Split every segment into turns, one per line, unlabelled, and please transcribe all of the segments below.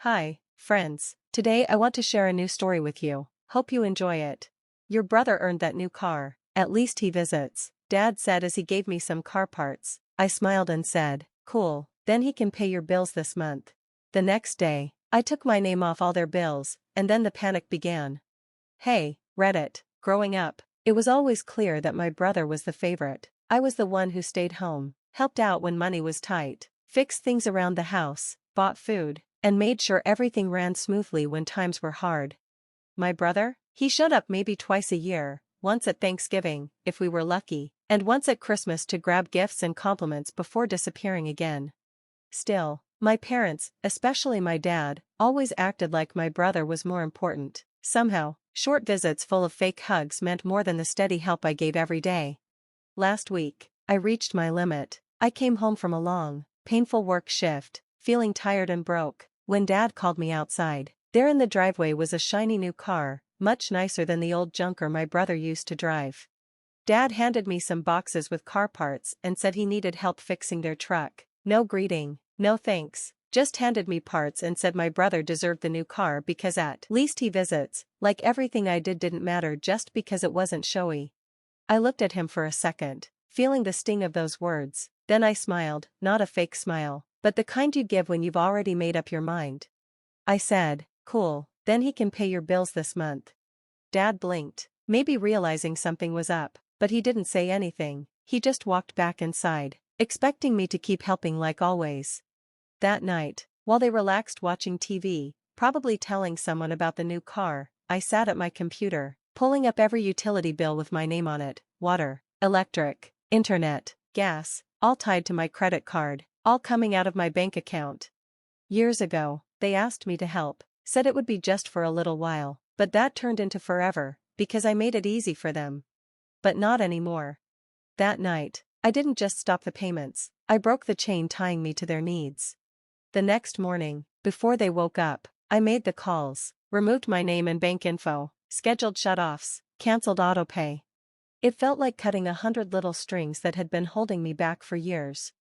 Hi, friends. Today I want to share a new story with you. Hope you enjoy it. Your brother earned that new car. At least he visits, Dad said as he gave me some car parts. I smiled and said, cool, then he can pay your bills this month. The next day, I took my name off all their bills, and then the panic began. Hey, Reddit, growing up, it was always clear that my brother was the favorite. I was the one who stayed home, helped out when money was tight, fixed things around the house, bought food, and made sure everything ran smoothly when times were hard. My brother? He showed up maybe twice a year, once at Thanksgiving, if we were lucky, and once at Christmas to grab gifts and compliments before disappearing again. Still, my parents, especially my dad, always acted like my brother was more important. Somehow, short visits full of fake hugs meant more than the steady help I gave every day. Last week, I reached my limit. I came home from a long, painful work shift, feeling tired and broke, when Dad called me outside. There in the driveway was a shiny new car, much nicer than the old junker my brother used to drive. Dad handed me some boxes with car parts and said he needed help fixing their truck. No greeting, no thanks, just handed me parts and said my brother deserved the new car because at least he visits, like everything I did didn't matter just because it wasn't showy. I looked at him for a second, feeling the sting of those words, then I smiled, not a fake smile, but the kind you give when you've already made up your mind. I said, cool, then he can pay your bills this month. Dad blinked, maybe realizing something was up, but he didn't say anything. He just walked back inside, expecting me to keep helping like always. That night, while they relaxed watching TV, probably telling someone about the new car, I sat at my computer, pulling up every utility bill with my name on it: water, electric, internet, gas, all tied to my credit card, all coming out of my bank account. Years ago, they asked me to help, said it would be just for a little while, but that turned into forever, because I made it easy for them. But not anymore. That night, I didn't just stop the payments, I broke the chain tying me to their needs. The next morning, before they woke up, I made the calls, removed my name and bank info, scheduled shutoffs, canceled autopay. It felt like cutting 100 little strings that had been holding me back for years.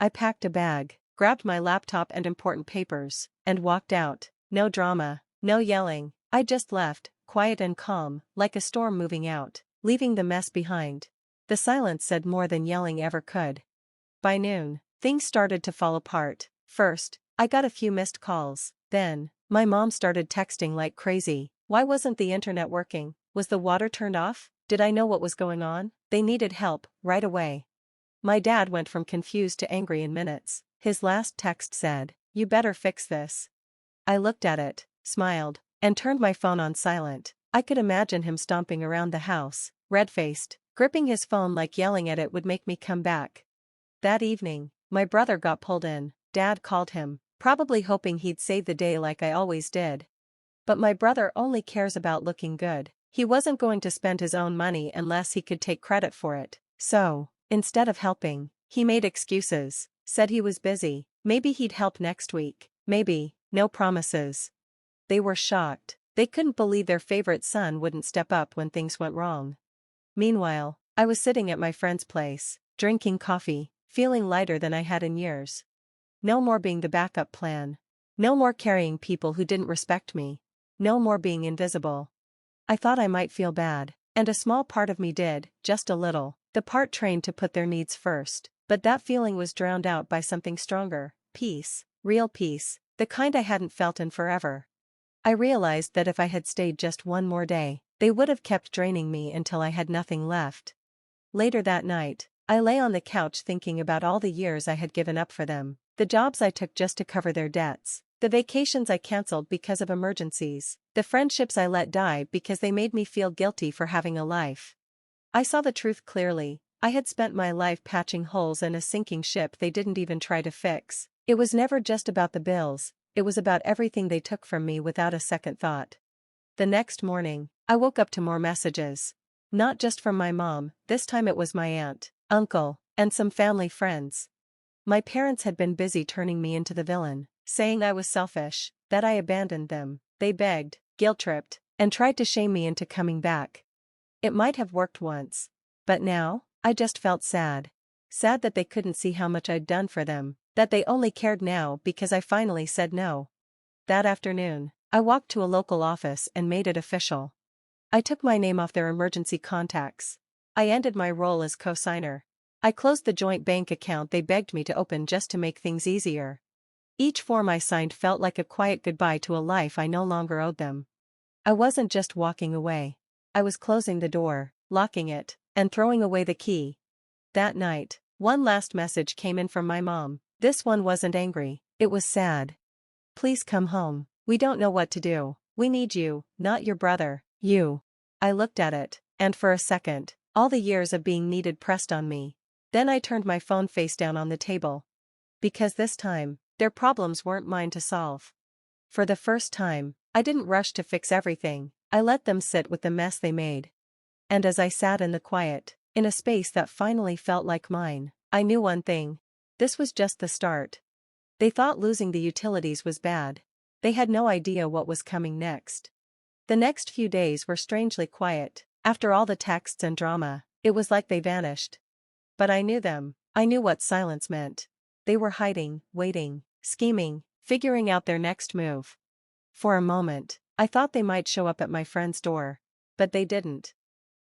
I packed a bag, grabbed my laptop and important papers, and walked out. No drama, no yelling, I just left, quiet and calm, like a storm moving out, leaving the mess behind. The silence said more than yelling ever could. By noon, things started to fall apart. First, I got a few missed calls. Then, my mom started texting like crazy. Why wasn't the internet working? Was the water turned off? Did I know what was going on? They needed help, right away. My dad went from confused to angry in minutes. His last text said, "You better fix this." I looked at it, smiled, and turned my phone on silent. I could imagine him stomping around the house, red-faced, gripping his phone like yelling at it would make me come back. That evening, my brother got pulled in. Dad called him, probably hoping he'd save the day like I always did. But my brother only cares about looking good. He wasn't going to spend his own money unless he could take credit for it. So, instead of helping, he made excuses, said he was busy, maybe he'd help next week, maybe, no promises. They were shocked. They couldn't believe their favorite son wouldn't step up when things went wrong. Meanwhile, I was sitting at my friend's place, drinking coffee, feeling lighter than I had in years. No more being the backup plan. No more carrying people who didn't respect me. No more being invisible. I thought I might feel bad, and a small part of me did, just a little, the part trained to put their needs first, but that feeling was drowned out by something stronger: peace, real peace, the kind I hadn't felt in forever. I realized that if I had stayed just one more day, they would have kept draining me until I had nothing left. Later that night, I lay on the couch thinking about all the years I had given up for them, the jobs I took just to cover their debts, the vacations I canceled because of emergencies, the friendships I let die because they made me feel guilty for having a life. I saw the truth clearly. I had spent my life patching holes in a sinking ship they didn't even try to fix. It was never just about the bills, it was about everything they took from me without a second thought. The next morning, I woke up to more messages. Not just from my mom, this time it was my aunt, uncle, and some family friends. My parents had been busy turning me into the villain, saying I was selfish, that I abandoned them. They begged, guilt-tripped, and tried to shame me into coming back. It might have worked once. But now, I just felt sad. Sad that they couldn't see how much I'd done for them, that they only cared now because I finally said no. That afternoon, I walked to a local office and made it official. I took my name off their emergency contacts. I ended my role as co-signer. I closed the joint bank account they begged me to open just to make things easier. Each form I signed felt like a quiet goodbye to a life I no longer owed them. I wasn't just walking away. I was closing the door, locking it, and throwing away the key. That night, one last message came in from my mom. This one wasn't angry, it was sad. Please come home. We don't know what to do. We need you, not your brother, you. I looked at it, and for a second, all the years of being needed pressed on me. Then I turned my phone face down on the table. Because this time, their problems weren't mine to solve. For the first time, I didn't rush to fix everything, I let them sit with the mess they made. And as I sat in the quiet, in a space that finally felt like mine, I knew one thing. This was just the start. They thought losing the utilities was bad. They had no idea what was coming next. The next few days were strangely quiet. After all the texts and drama, it was like they vanished. But I knew them. I knew what silence meant. They were hiding, waiting, scheming, figuring out their next move. For a moment, I thought they might show up at my friend's door. But they didn't.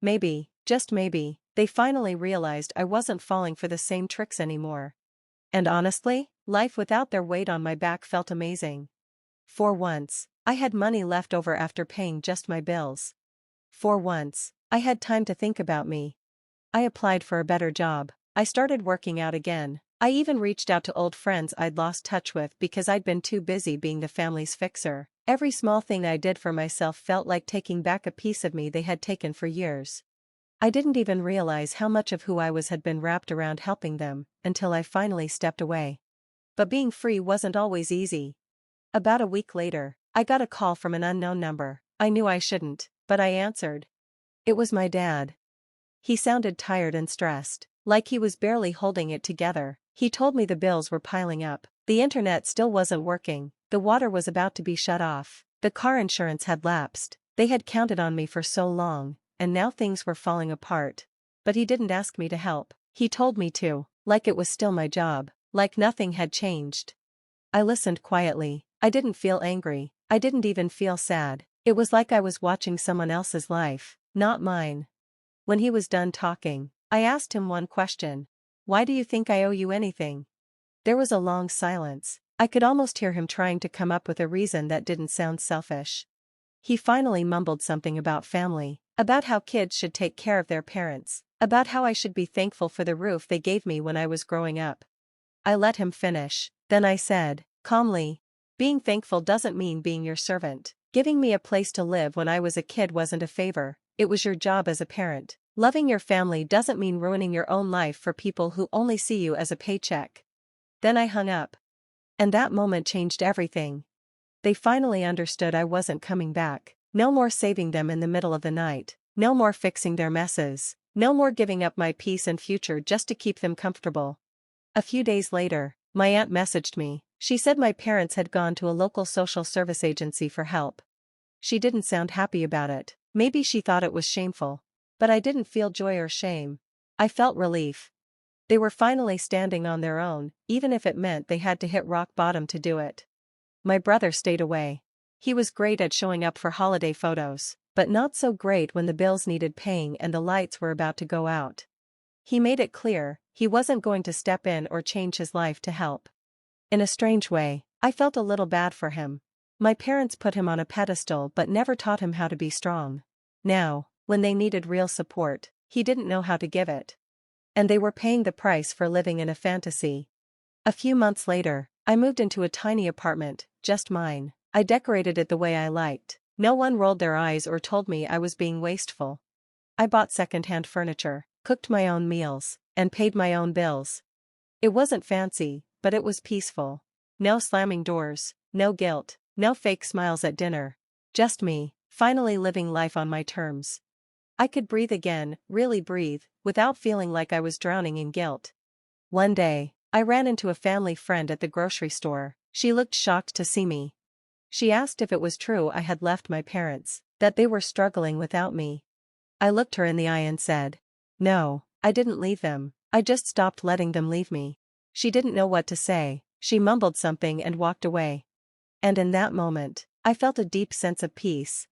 Maybe, just maybe, they finally realized I wasn't falling for the same tricks anymore. And honestly, life without their weight on my back felt amazing. For once, I had money left over after paying just my bills. For once, I had time to think about me. I applied for a better job. I started working out again. I even reached out to old friends I'd lost touch with because I'd been too busy being the family's fixer. Every small thing I did for myself felt like taking back a piece of me they had taken for years. I didn't even realize how much of who I was had been wrapped around helping them, until I finally stepped away. But being free wasn't always easy. About a week later, I got a call from an unknown number. I knew I shouldn't, but I answered. It was my dad. He sounded tired and stressed, like he was barely holding it together. He told me the bills were piling up, the internet still wasn't working, the water was about to be shut off, the car insurance had lapsed. They had counted on me for so long, and now things were falling apart. But he didn't ask me to help. He told me to, like it was still my job, like nothing had changed. I listened quietly. I didn't feel angry. I didn't even feel sad. It was like I was watching someone else's life, not mine. When he was done talking, I asked him one question. Why do you think I owe you anything? There was a long silence. I could almost hear him trying to come up with a reason that didn't sound selfish. He finally mumbled something about family, about how kids should take care of their parents, about how I should be thankful for the roof they gave me when I was growing up. I let him finish, then I said, calmly, being thankful doesn't mean being your servant. Giving me a place to live when I was a kid wasn't a favor, it was your job as a parent. Loving your family doesn't mean ruining your own life for people who only see you as a paycheck. Then I hung up. And that moment changed everything. They finally understood I wasn't coming back. No more saving them in the middle of the night. No more fixing their messes. No more giving up my peace and future just to keep them comfortable. A few days later, my aunt messaged me. She said my parents had gone to a local social service agency for help. She didn't sound happy about it. Maybe she thought it was shameful. But I didn't feel joy or shame. I felt relief. They were finally standing on their own, even if it meant they had to hit rock bottom to do it. My brother stayed away. He was great at showing up for holiday photos, but not so great when the bills needed paying and the lights were about to go out. He made it clear, he wasn't going to step in or change his life to help. In a strange way, I felt a little bad for him. My parents put him on a pedestal but never taught him how to be strong. Now, when they needed real support, he didn't know how to give it. And they were paying the price for living in a fantasy. A few months later, I moved into a tiny apartment, just mine. I decorated it the way I liked. No one rolled their eyes or told me I was being wasteful. I bought secondhand furniture, cooked my own meals, and paid my own bills. It wasn't fancy, but it was peaceful. No slamming doors, no guilt, no fake smiles at dinner. Just me, finally living life on my terms. I could breathe again, really breathe, without feeling like I was drowning in guilt. One day, I ran into a family friend at the grocery store. She looked shocked to see me. She asked if it was true I had left my parents, that they were struggling without me. I looked her in the eye and said, "No, I didn't leave them, I just stopped letting them leave me." She didn't know what to say, she mumbled something and walked away. And in that moment, I felt a deep sense of peace.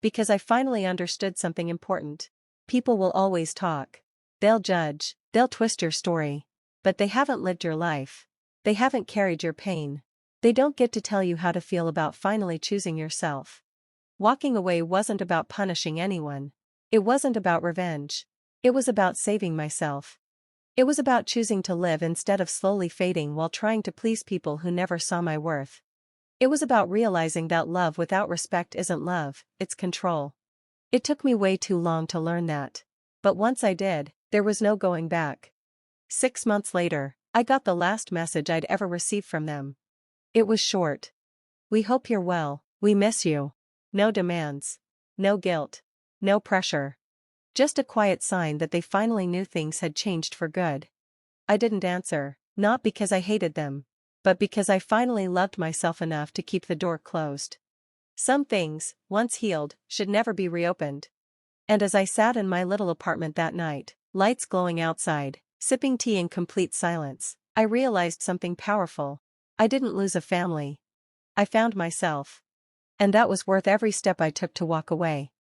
Because I finally understood something important. People will always talk. They'll judge, they'll twist your story. But they haven't lived your life. They haven't carried your pain. They don't get to tell you how to feel about finally choosing yourself. Walking away wasn't about punishing anyone. It wasn't about revenge. It was about saving myself. It was about choosing to live instead of slowly fading while trying to please people who never saw my worth. It was about realizing that love without respect isn't love, it's control. It took me way too long to learn that. But once I did, there was no going back. 6 months later, I got the last message I'd ever received from them. It was short. We hope you're well, we miss you. No demands. No guilt. No pressure. Just a quiet sign that they finally knew things had changed for good. I didn't answer, not because I hated them, but because I finally loved myself enough to keep the door closed. Some things, once healed, should never be reopened. And as I sat in my little apartment that night, lights glowing outside, sipping tea in complete silence, I realized something powerful. I didn't lose a family. I found myself. And that was worth every step I took to walk away.